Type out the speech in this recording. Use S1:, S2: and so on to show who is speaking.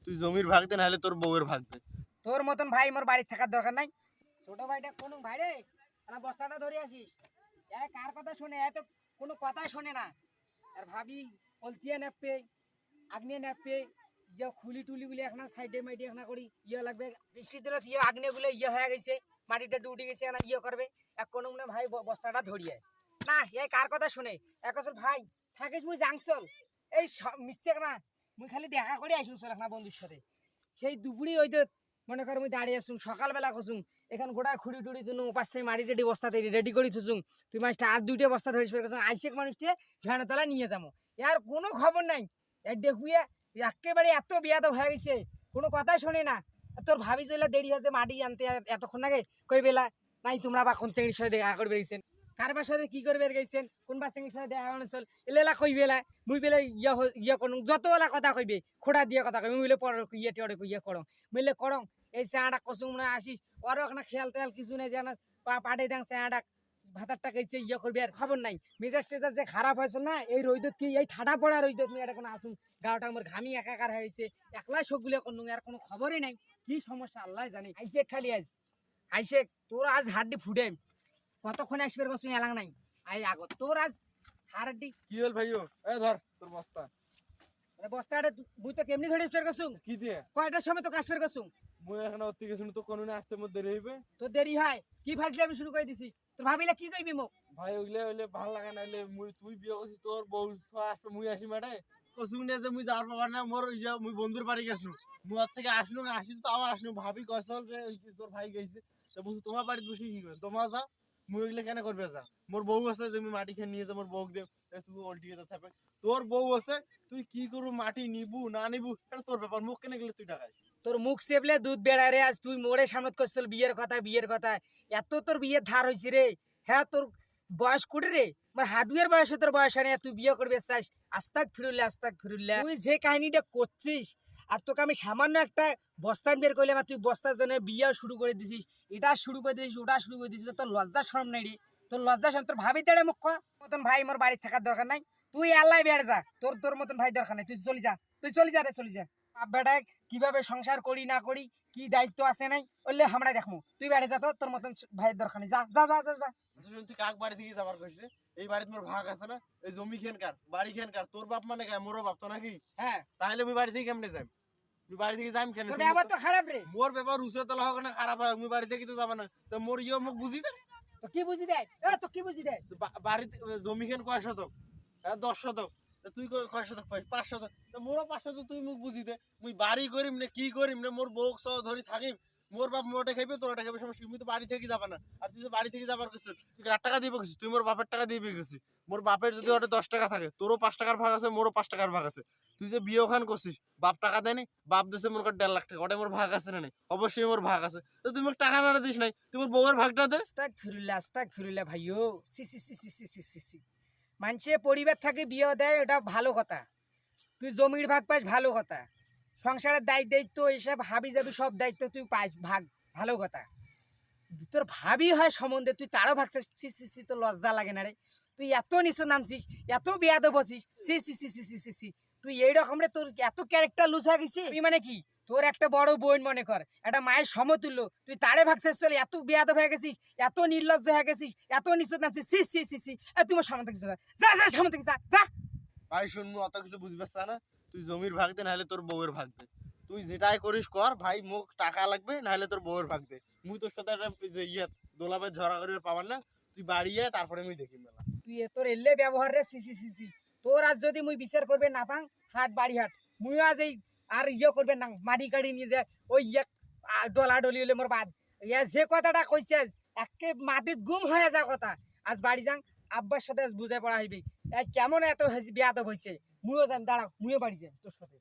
S1: তুই জমির ভাগ দে, নাহলে তোর বউয়ের ভাগ দে।
S2: তোর মতন ভাই মোর বাড়ি থাকার দরকার নাই। ছোট ভাইটা কোন ভাই রে, বস্তাটা ধরে আসিস। কার কথা শুনে, এত কোনো কথাই শোনে না। আর ভাবি পলতিয়ে নেপে আগ্নে নেপে যে খুলি টুলিগুলি এখন সাইডে মাইডে এখন করি ইয়ে লাগবে। বৃষ্টির দিনত ইয়ে আগ্নেগুলো ইয়ে হয়ে গেছে, মাটিটা উঠে গেছে, না ইয়ে করবে। এক কোনো মনে ভাই বস্তাটা ধরিয়ে না, কার কথা শুনে। এক আসল ভাই থাকিস মুই জাংচল এই মিশছে না, মুই খালি দেখা করে আইসুন চল এখন বন্ধুর সাথে। সেই দুপুরি ওই তো মনে কর মুই দাঁড়িয়ে আসুন, সকালবেলা কসুন এখন গোটা খুঁড়ি টুড়ি তুন পাঁচ থেকে মাটি রেডি বস্তাতে রেডি করি থুসুন। তুই মাছটা আর দুইটা বস্তা ধরিস আইসেক মানুষকে ভ্যানের তলায় নিয়ে যাবো। আর কোনো খবর নাই। দেখুয়ে একেবারে এত বিয়াদ হয়ে গেছে, কোনো কথাই শোনে না। তোর ভাবি চলে দেরি হতে মাটি আনতে এতক্ষণ আগে কই বেলা নাই তোমরা বা কোন চেঙ্গির সাথে দেখা করবে গেছেন, কারবার সাথে কি করবে গেছেন, কোন বা চেঙ্গির সাথে দেখা চল এলেলা কই বেলা মুই বেলে ইয়ে করুন যতলা কথা কইবে খোড়া দিয়ে কথা কইবে মুই পর ইয়ে টেড়ে ইয়ে করং মিলে করং। এই চাটা কসুম না আসিস ওর ওখানে খেয়াল টেয়াল কিছু নেই, যেন পাটে দেন চাটা ভাতারটা খাইছে ইয়ে করবি আর খবর নাই। মেজাজ টেজাজ যে খারাপ হয়েছে না এই রইদত, কি এই ঠাডা পড়া রইদত মুই এটা কোনো আসুন গাওটা আমার ঘামি একাকার হয়েছে, একলা সবগুলো করুন আর কোনো খবরই নাই। কি সমস্যা আল্লাহ জানে। আইসে খালি আইসে তোর আজ হাড্ডি ফুটে কতক্ষণ আসবে কসুন এলাং নাই। আগত তোর আজ হাড্ডি
S1: কি হল ভাইও? এ ধর তোর বস্তা।
S2: বস্তাটা মুই তো কেমনি ধরে ফের কসুন
S1: কি দিয়ে?
S2: কয়টার সময় তো কাজ ফের কসুন?
S1: মুই এখন অতি গেছুন তো কোন আসতে মধ্যে দেরি হইবে।
S2: তোর দেরি হয় কি ফাজলে আমি শুরু করে দিছি। তোর ভাবিলা কি কইবি মোক?
S1: ভাই ওইলে ওইলে ভাল লাগা নাইলে তুই বিয়ে করছিস, তোর বউ আসবে মুই আসি মাঠে কসুন না যে মুই যাওয়ার পাবার না। মোর মুই বন্ধুর বাড়ি গেছনু, মুই ওর থেকে আসনু আসি তো তাও আসনু। ভাবি কসল যে তোর ভাই গেছে, তো বুঝছি তোমার বাড়িতে বসে কি করে তোমার যা। মুই ওইগুলো কেন করবে যা? মোর বউ আছে যে মুই মাটি খেয়ে নিয়ে যা মোর বউ দে, তুই উল্টিয়ে তো থাকবে। তোর বউ আছে, তুই কি করবো মাটি নিবু না নিবু এটা তোর ব্যাপার। মুখ কেন গেলে তুই টাকায়
S2: তোর মুখ চেপলে দুধ বেড়া রে। আজ তুই মোড়ে সামনে করছিল বিয়ের কথা এত তোর বিয়ের ধার হয়েছে রে। হ্যাঁ তোর বয়স কুড়ি রে, আমার হাডুয়ের বয়সে তোর বয়স হয় না, তুই বিয়ে করবে চাস। আস্তাক ফিরুল্লা তুই যে কাহিনীটা করছিস। আর তোকে আমি সামান্য একটা বস্তান বের করলে তুই বস্তার জন্য বিয়ে শুরু করে দিছিস, এটা শুরু করে দিছিস ওটা শুরু করে দিছিস। তোর লজ্জা শরম নাই রে, তোর লজ্জা শরম তোর ভাবি দেড়ে মুখ মতন ভাই মোর বাড়ি থাকার দরকার নাই। তুই আল্লাহ বেড়ে যা, তোর মতন ভাই দরকার নাই। তুই চলে যা রে চলে যা। বেটায় কিভাবে সংসার করি না করি কি দায়িত্ব আছে নাই বললে আমরা দেখবো। তুই বেড়ে যা, তোর মতন ভাইয়ের দরকার নেই। যা যা যা যা যা।
S1: তুই কাক বাড়ি থেকে যাবার কইছিস? এই বাড়িতে মোর ভাগ আছে না, এই জমি খেনকার বাড়ি খেনকার তোর বাপ মানে কে? মোরও বাপ তো নাকি?
S2: হ্যাঁ
S1: তাহলে মুই বাড়ি থেকে কেমনে যাই? তুই বাড়ি থেকে যাইম কেন?
S2: তোর ব্যাপার তো খারাপ রে।
S1: মোর ব্যাপার উসে তোলা হোক না খারাপ হয়, মুই বাড়ি থেকে তো যাবা না। তো মোর মুখ বুঝি দে।
S2: তো কি বুঝি দেয়? তো কি বুঝি দেয়?
S1: বাড়িতে জমি খেন কয় শতক? 10 শতক। তুই কয় শতক পাইস? 5 শতক। তো মোরও 5 শতক, তুই মুখ বুঝি দে। মুই বাড়ি করিম না কি করিম না, মোর বউ সহ ধরি থাকিম। মোর বাপ মোরটা খাইবে, তোরটা খাইবে, সমস্যা। মুই তো বাড়ি থেকে যাবা না। আর তুই যে বাড়ি থেকে যাবার কইছিস, তুই 8 টাকা দিবে কইছিস, তুই মোর বাপের টাকা দিয়ে বিয়ে করছিস। মোর বাপের যদি ওটা 10 টাকা থাকে, তোরও 5 টাকার ভাগ আছে, মোরও 5 টাকার ভাগ আছে। তুই যে বিয়ে ওখান করছিস, বাপ টাকা দেয়নি, বাপ দিছে মোর 1.5 লাখ টাকা, ওটা মোর ভাগ আছে না নাই? অবশ্যই মোর ভাগ আছে। তো তুই মোর টাকা না দিস নাই, তুই মোর বউয়ের ভাগটা দে।
S2: আস্তাক ফিরুল্লাহ ভাইও। সি সি সি সি সি সি সি সি মানুষে পরিবার থাকে বিয়ে দেয়, এটা ভালো কথা। তুই জমির ভাগ পাস, ভালো কথা। সংসারের দায়িত্ব এসব হাবি যাবি সব দায়িত্ব তুই পাস ভাগ, ভালো কথা। তোর ভাবি হয় সম্বন্ধে তুই তারও ভাগ চাস? সি সি সি তোর লজ্জা লাগে না রে? তুই এত নিচু নামছিস, এত বিয়াদ বসিস। সি সি সি সি সি সি সি তুই এইরকম রে, তোর এত ক্যারেক্টার লুজ হয়ে গেছিস। তুই মানে কি, তোর একটা বড় বোন মনে কর, একটা মায়ের সমতুল্য, তুই তারে ভাগছিস চলে এত বিয়াদ হয়ে গেছিস, এত নির্লজ্জ হয়ে গেছিস, এত নিচু নামছিস। সি সি সি সি তুই আমার সামনে থেকে যা যা যা, সামনে থেকে যা যা।
S1: ভাই শুনবো অত কিছু বুঝবে না। তুই জমির ভাগ দে, নাহলে তোর বউয়ের ভাগ দে। তুই যেটাই করিস কর ভাই, মুখ টাকা লাগবে নাহলে তোর বউয়ের ভাগ দে। মুই তোর সাথে একটা যে দোলাপে ঝরা করিবার পাবার না। তুই বাড়ি আয়, তারপরে মুই দেখি মেলা।
S2: তুই তোর এলে ব্যবহার রে। সি সি সি সি তোর আজ যদি মুই বিচার করবে না পাং, হাট বাড়ি হাট মুই আজ এই আর করবে না মাটি কাটি নিয়ে যায় ওই ডলা ডলি হলে মোর বাদ। যে কথাটা কইছে একে মাটিত গুম হয়ে যা কথা। আজ বাড়ি যাং, আব্বার সাথে আজ বুঝাই পড়া হইবে কেমন এত বিয়াদব হয়েছে। মুইও যাম, দাঁড়াও মুইও বাড়ি যাই তোর সাথে।